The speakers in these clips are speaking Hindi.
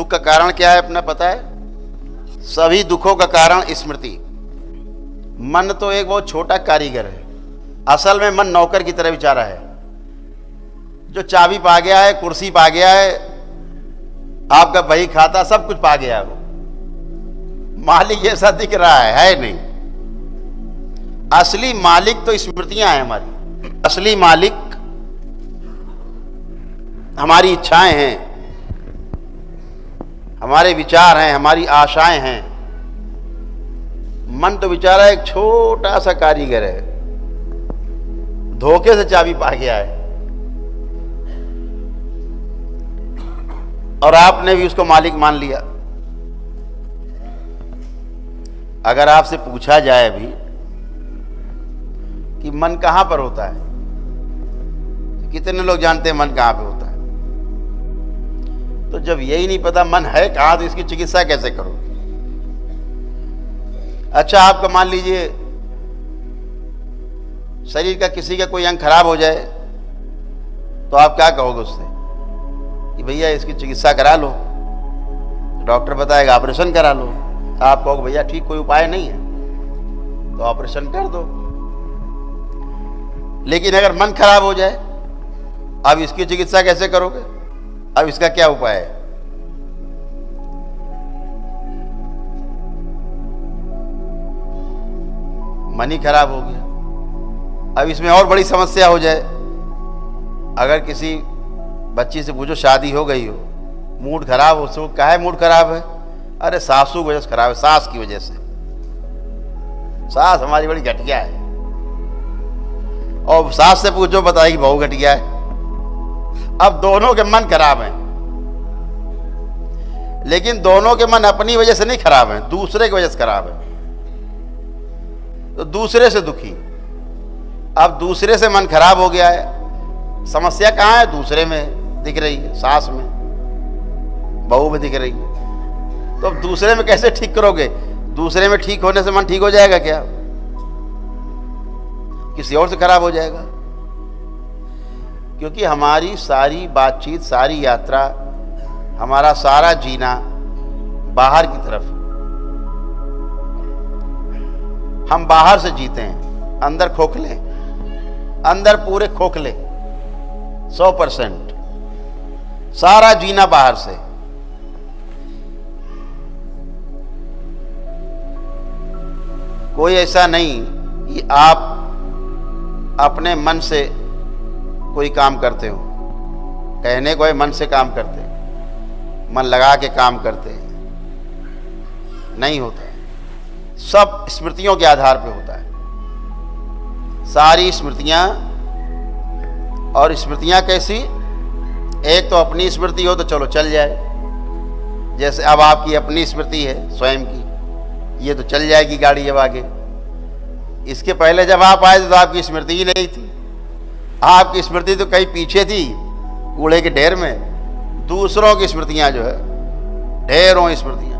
दुख का कारण क्या है अपना पता है? सभी दुखों का कारण स्मृति। मन तो एक बहुत छोटा कारीगर है। असल में मन नौकर की तरह बेचारा है, जो चाबी पा गया है, कुर्सी पा गया है, आपका बही खाता सब कुछ पा गया है। वो मालिक ऐसा दिख रहा है नहीं। असली मालिक तो स्मृतियां हैं हमारी। असली मालिक हमारी इच्छाएं हैं, हमारे विचार हैं, हमारी आशाएं हैं। मन तो बेचारा एक छोटा सा कारीगर है, धोखे से चाबी पा गया है, और आपने भी उसको मालिक मान लिया। अगर आपसे पूछा जाए अभी कि मन कहां पर होता है, तो कितने लोग जानते हैं मन कहां पे होता है? तो जब यही नहीं पता मन है कहां, तो इसकी चिकित्सा कैसे करोगे? अच्छा, आपका मान लीजिए शरीर का किसी का कोई अंग खराब हो जाए, तो आप क्या कहोगे उससे कि भैया इसकी चिकित्सा करा लो? डॉक्टर बताएगा ऑपरेशन करा लो। आप कहोगे भैया ठीक कोई उपाय नहीं है, तो ऑपरेशन कर दो। लेकिन अगर मन खराब हो जाए, अब इसकी चिकित्सा कैसे करोगे? अब इसका क्या उपाय है? मन ही खराब हो गया। अब इसमें और बड़ी समस्या हो जाए। अगर किसी बच्ची से पूछो शादी हो गई हो, मूड खराब हो, उसको काहे मूड खराब है? अरे सासू की वजह से खराब है, सास की वजह से। सास हमारी बड़ी घटिया है। और सास से पूछो बताएगी बहू घटिया है। अब दोनों के मन खराब हैं, लेकिन दोनों के मन अपनी वजह से नहीं खराब हैं, दूसरे की वजह से खराब है। तो दूसरे से दुखी। अब दूसरे से मन खराब हो गया है। समस्या कहां है? दूसरे में दिख रही है, सास में, बहू में दिख रही है। तो अब दूसरे में कैसे ठीक करोगे? दूसरे में ठीक होने से मन ठीक हो जाएगा क्या? किसी और से खराब हो जाएगा। क्योंकि हमारी सारी बातचीत, सारी यात्रा, हमारा सारा जीना बाहर की तरफ। हम बाहर से जीते हैं, अंदर खोखले, अंदर पूरे खोखले 100%। सारा जीना बाहर से। कोई ऐसा नहीं कि आप अपने मन से कोई काम करते हो। कहने को है मन से काम करते हैं, मन लगा के काम करते हैं, नहीं होता है। सब स्मृतियों के आधार पे होता है, सारी स्मृतियां। और स्मृतियां कैसी? एक तो अपनी स्मृति हो तो चलो चल जाए, जैसे अब आपकी अपनी स्मृति है स्वयं की, ये तो चल जाएगी गाड़ी अब आगे। इसके पहले जब आप आए तो आपकी स्मृति ही नहीं थी। आपकी स्मृति तो कहीं पीछे थी, कूड़े के ढेर में। दूसरों की स्मृतियां जो है, ढेरों स्मृतियां,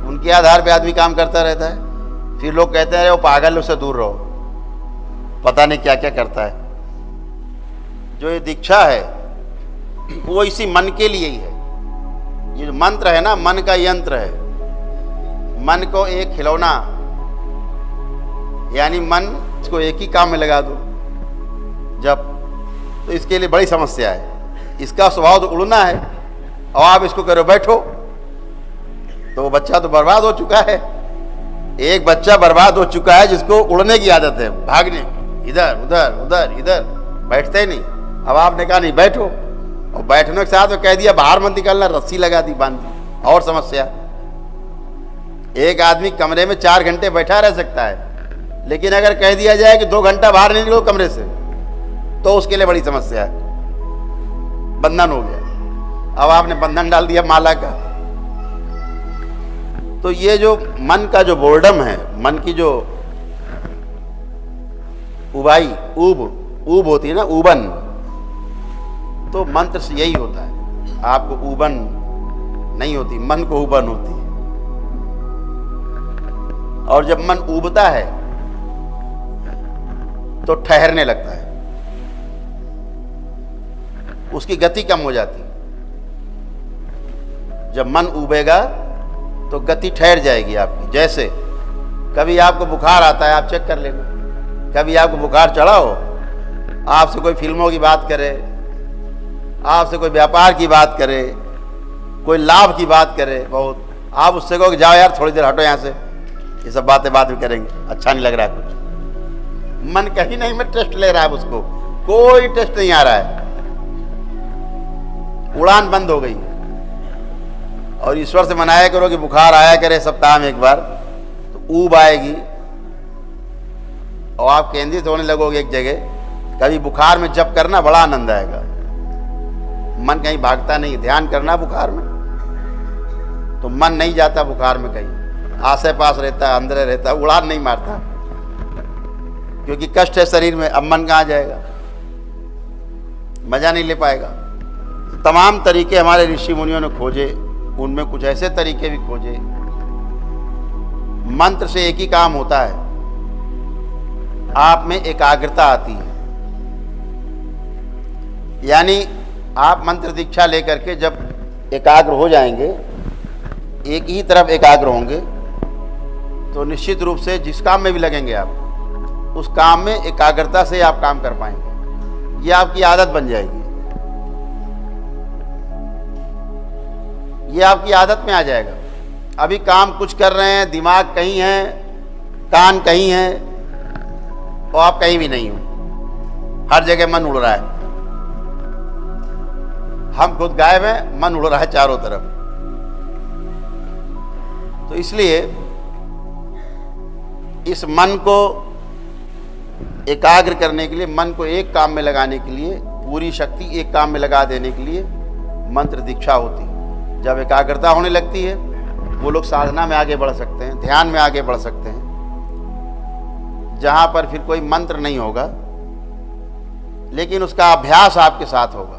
उनके आधार पे आदमी काम करता रहता है। फिर लोग कहते हैं वो पागल, उससे दूर रहो, पता नहीं क्या क्या करता है। जो ये दीक्षा है वो इसी मन के लिए ही है। ये जो मंत्र है ना, मन का यंत्र है। मन को एक खिलौना, यानी मन इसको एक ही काम में लगा दो जब, तो इसके लिए बड़ी समस्या है। इसका स्वभाव तो उड़ना है, और आप इसको करो बैठो, तो वो बच्चा तो बर्बाद हो चुका है। एक बच्चा बर्बाद हो चुका है जिसको उड़ने की आदत है, भागने, इधर उधर उधर इधर, बैठते ही नहीं। अब आपने कहा नहीं बैठो, और बैठने के साथ में कह दिया बाहर मत निकलना, रस्सी लगा दी, बांध दी, और समस्या। एक आदमी कमरे में 4 घंटे बैठा रह सकता है, लेकिन अगर कह दिया जाए कि 2 घंटा बाहर नहीं निकलो कमरे से, तो उसके लिए बड़ी समस्या है, बंधन हो गया। अब आपने बंधन डाल दिया माला का। तो ये जो मन का जो बोर्डम है, मन की जो उबाई, ऊब होती है ना, ऊबन, तो मंत्र से यही होता है। आपको ऊबन नहीं होती, मन को ऊबन होती है। और जब मन ऊबता है तो ठहरने लगता है, उसकी गति कम हो जाती है। जब मन उबेगा तो गति ठहर जाएगी आपकी। जैसे कभी आपको बुखार आता है, आप चेक कर लेना, कभी आपको बुखार चढ़ा हो, आपसे कोई फिल्मों की बात करे, आपसे कोई व्यापार की बात करे, कोई लाभ की बात करे बहुत, आप उससे कहो कि जाओ यार थोड़ी देर हटो यहाँ से, ये सब बातें बाद में करेंगे, अच्छा नहीं लग रहा है कुछ। मन कहीं नहीं में टेस्ट ले रहा है, उसको कोई टेस्ट नहीं आ रहा है, उड़ान बंद हो गई। और ईश्वर से मनाया करो कि बुखार आया करे सप्ताह में एक बार, तो ऊब आएगी और आप केंद्रित होने लगोगे एक जगह। कभी बुखार में जप करना, बड़ा आनंद आएगा, मन कहीं भागता नहीं। ध्यान करना बुखार में तो मन नहीं जाता, बुखार में कहीं आसे पास रहता, अंदर रहता, उड़ान नहीं मारता, क्योंकि कष्ट है शरीर में। अब मन कहाँ जाएगा, मजा नहीं ले पाएगा। तमाम तरीके हमारे ऋषि मुनियों ने खोजे, उनमें कुछ ऐसे तरीके भी खोजे। मंत्र से एक ही काम होता है, आप में एकाग्रता आती है। यानी आप मंत्र दीक्षा लेकर के जब एकाग्र हो जाएंगे, एक ही तरफ एकाग्र होंगे, तो निश्चित रूप से जिस काम में भी लगेंगे आप, उस काम में एकाग्रता से आप काम कर पाएंगे। ये आपकी आदत बन जाएगी, ये आपकी आदत में आ जाएगा। अभी काम कुछ कर रहे हैं, दिमाग कहीं है, कान कहीं है, और आप कहीं भी नहीं हो, हर जगह मन उड़ रहा है। हम खुद गायब हैं, मन उड़ रहा है चारों तरफ। तो इसलिए इस मन को एकाग्र करने के लिए, मन को एक काम में लगाने के लिए, पूरी शक्ति एक काम में लगा देने के लिए मंत्र दीक्षा होती है। जब एकाग्रता होने लगती है, वो लोग साधना में आगे बढ़ सकते हैं, ध्यान में आगे बढ़ सकते हैं। जहां पर फिर कोई मंत्र नहीं होगा, लेकिन उसका अभ्यास आपके साथ होगा।